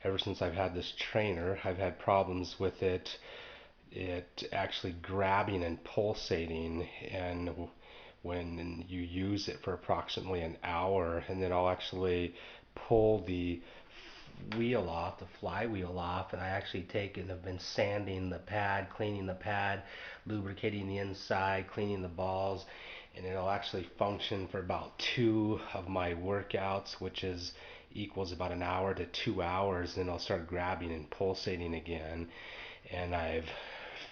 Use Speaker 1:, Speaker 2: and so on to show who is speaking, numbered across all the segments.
Speaker 1: ever since I've had this trainer, I've had problems with it actually grabbing and pulsating, and when you use it for approximately an hour, and then I'll actually pull the wheel off, the flywheel off, and I actually take and have been sanding the pad, cleaning the pad, lubricating the inside, cleaning the balls, and it'll actually function for about 2 of my workouts, which is equals about an hour to 2 hours. Then I'll start grabbing and pulsating again, and I've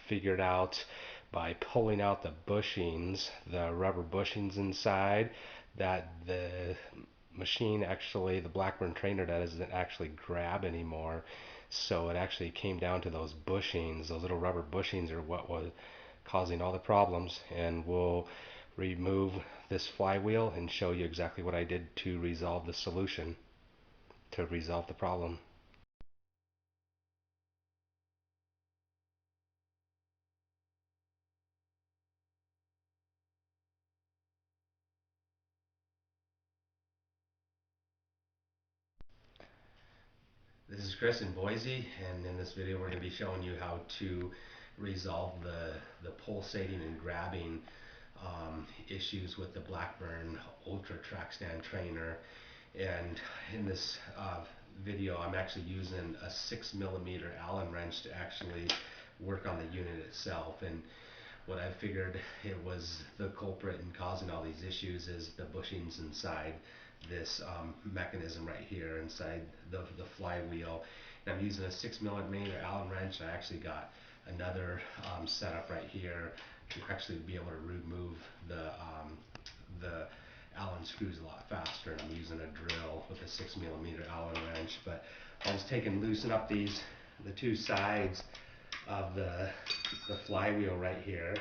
Speaker 1: figured out by pulling out the bushings, the rubber bushings inside, that the machine actually, the Blackburn trainer doesn't actually grab anymore. So it actually came down to those bushings. Those little rubber bushings are what was causing all the problems, and we'll remove this flywheel and show you exactly what I did to resolve the solution, to resolve the problem. This is Chris in Boise, and in this video we're going to be showing you how to resolve the pulsating and grabbing issues with the Blackburn Ultra Track Stand Trainer. And in this video I'm actually using a 6mm Allen wrench to actually work on the unit itself. And what I figured it was the culprit in causing all these issues is the bushings inside this mechanism right here inside the flywheel. And I'm using a 6mm Allen wrench. I actually got another setup right here to actually be able to remove the Allen screws a lot faster. And I'm using a drill with a 6mm Allen wrench. But I was taking loosen up the two sides of the flywheel right here.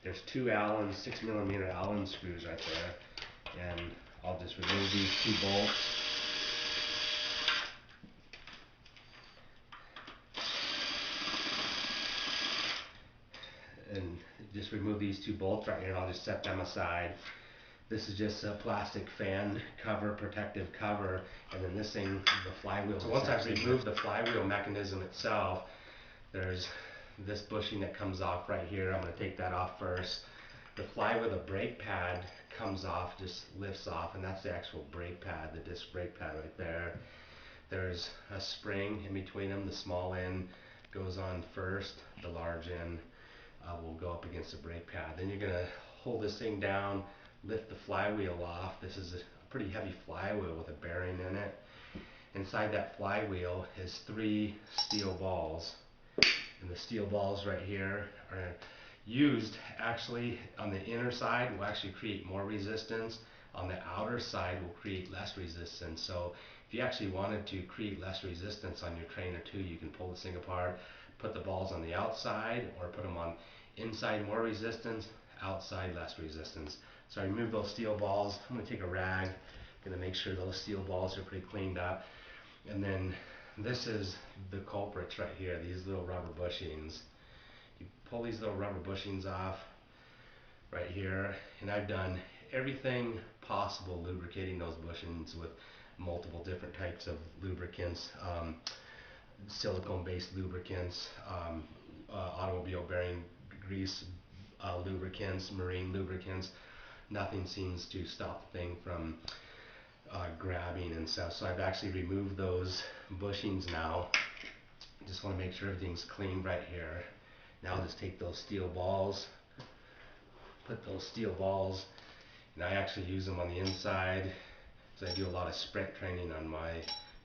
Speaker 1: There's two Allen 6mm Allen screws right there, and I'll just remove these two bolts. And just remove these two bolts right here, and I'll just set them aside. This is just a plastic fan cover, protective cover, and then this thing, the flywheel. So once I've removed the flywheel mechanism itself, there's this bushing that comes off right here. I'm going to take that off first. The flywheel, the brake pad comes off, just lifts off, and that's the actual brake pad, the disc brake pad right there. There's a spring in between them. The small end goes on first, the large end will go up against the brake pad. Then you're going to hold this thing down, lift the flywheel off. This is a pretty heavy flywheel with a bearing in it. Inside that flywheel is 3 steel balls, and the steel balls right here are used actually on the inner side will actually create more resistance. On the outer side will create less resistance. So if you actually wanted to create less resistance on your trainer too, you can pull this thing apart, put the balls on the outside, or put them on inside more resistance, outside less resistance. So I remove those steel balls. I'm going to take a rag, I'm going to make sure those steel balls are pretty cleaned up. And then this is the culprits right here, these little rubber bushings. You pull these little rubber bushings off right here, and I've done everything possible lubricating those bushings with multiple different types of lubricants, silicone based lubricants, automobile bearing grease lubricants, marine lubricants. Nothing seems to stop the thing from grabbing and stuff. So I've actually removed those bushings now. Just want to make sure everything's clean right here. Now I'll just take those steel balls, put those steel balls, and I actually use them on the inside because I do a lot of sprint training on my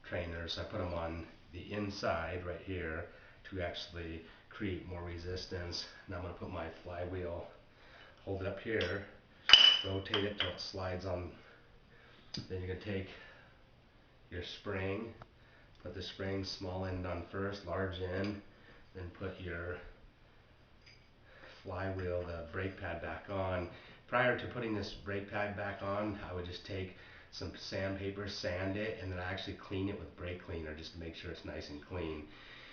Speaker 1: trainers. So I put them on the inside right here to actually create more resistance. Now I'm going to put my flywheel, hold it up here, rotate it till it slides on. Then you're going to take your spring, put the spring small end on first, large end, then put your flywheel, the brake pad back on. Prior to putting this brake pad back on, I would just take some sandpaper, sand it, and then I actually clean it with brake cleaner just to make sure it's nice and clean.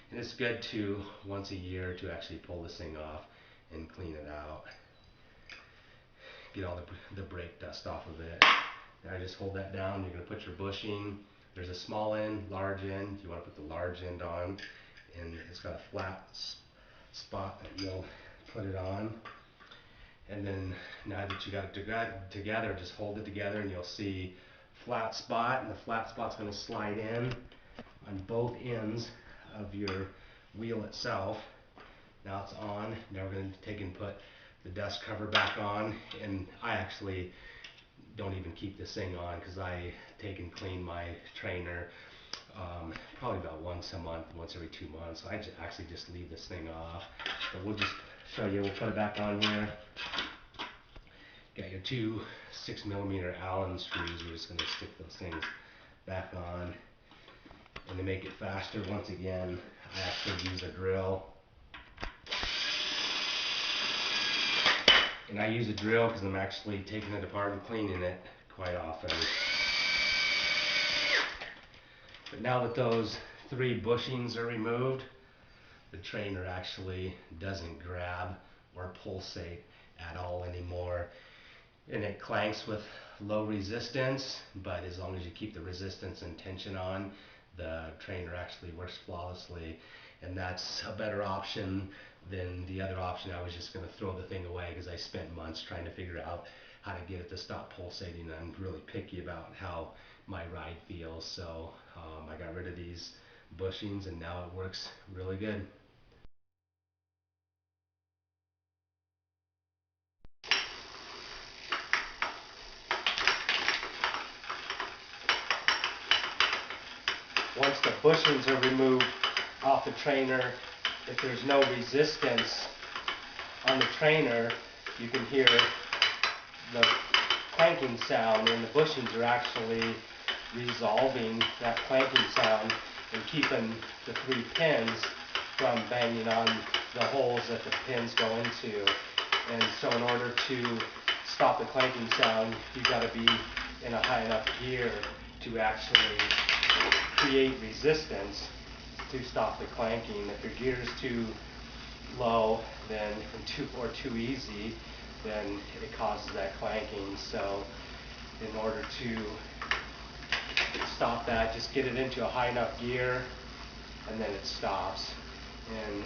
Speaker 1: And it's good to, once a year, to actually pull this thing off and clean it out. Get all the brake dust off of it. Now just hold that down. You're going to put your bushing There's a small end, large end. You want to put the large end on, and it's got a flat spot that you'll put it on. And then now that you got it together, just hold it together and you'll see flat spot, and the flat spot's going to slide in on both ends of your wheel itself. Now it's on. Now we're going to take and put the dust cover back on, and I actually don't even keep this thing on because I take and clean my trainer probably about once a month, once every 2 months. So I actually just leave this thing off. But we'll just show you. We'll put it back on here. Got your two 6mm Allen screws. We're just going to stick those things back on. And to make it faster, once again, I actually use a drill. And I use a drill because I'm actually taking it apart and cleaning it quite often. But now that those 3 bushings are removed, the trainer actually doesn't grab or pulsate at all anymore. And it clanks with low resistance, but as long as you keep the resistance and tension on, the trainer actually works flawlessly. And that's a better option than the other option. I was just going to throw the thing away because I spent months trying to figure out how to get it to stop pulsating. I'm really picky about how my ride feels, so I got rid of these bushings and now it works really good. Once the bushings are removed off the trainer, if there's no resistance on the trainer, you can hear the clanking sound, and the bushings are actually resolving that clanking sound and keeping the 3 pins from banging on the holes that the pins go into. And so in order to stop the clanking sound, you've got to be in a high enough gear to actually create resistance to stop the clanking. If your gear is too low then or too easy, then it causes that clanking. So in order to stop that, just get it into a high enough gear and then it stops. And